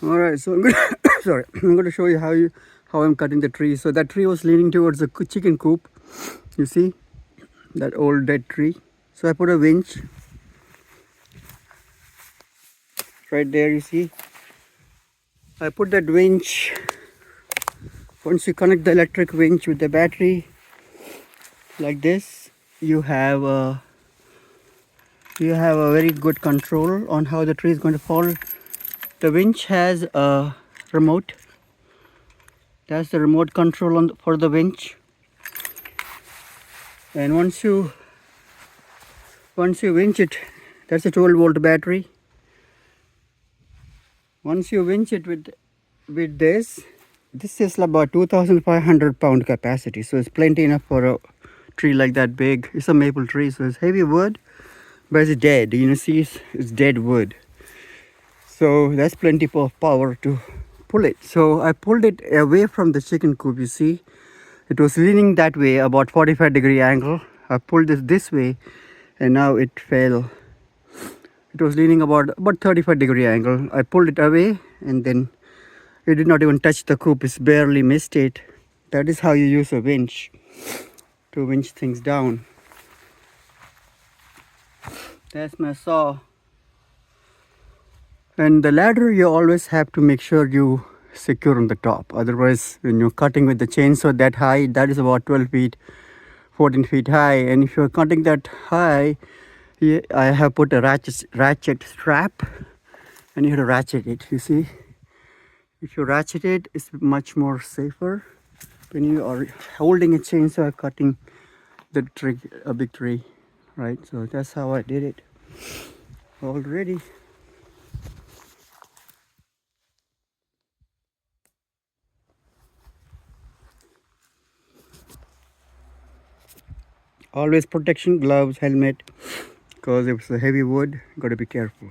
All right, so I'm gonna sorry, I'm gonna show you how I'm cutting the tree. So that tree was leaning towards the chicken coop. You see that old dead tree. So I put a winch right there. You see, I put that winch. Once you connect the electric winch with the battery like this, you have a very good control on how the tree is going to fall. The winch has a remote. That's the remote control for the winch. And once you winch it, that's a 12-volt battery. Once you winch it with this is about 2,500 pound capacity, so it's plenty enough for a tree like that big. It's a maple tree, so it's heavy wood, but it's dead. You know, see, it's dead wood, so that's plenty of power to pull it. So I pulled it away from the chicken coop. You see, it was leaning that way, about 45-degree angle. I pulled this way, and now it fell. It was leaning about 35-degree angle. I pulled it away, and then it did not even touch the coop. It's barely missed it. That is how you use a winch to winch things down. That's my saw. And the ladder, you always have to make sure you secure on the top. Otherwise, when you're cutting with the chainsaw that high, that is about 12 feet, 14 feet high. And if you're cutting that high, I have put a ratchet strap, and you have to ratchet it. You see, if you ratchet it, it's much more safer when you are holding a chainsaw cutting a big tree, right? So that's how I did it already. Always protection, gloves, helmet, because if it's a heavy wood, got to be careful.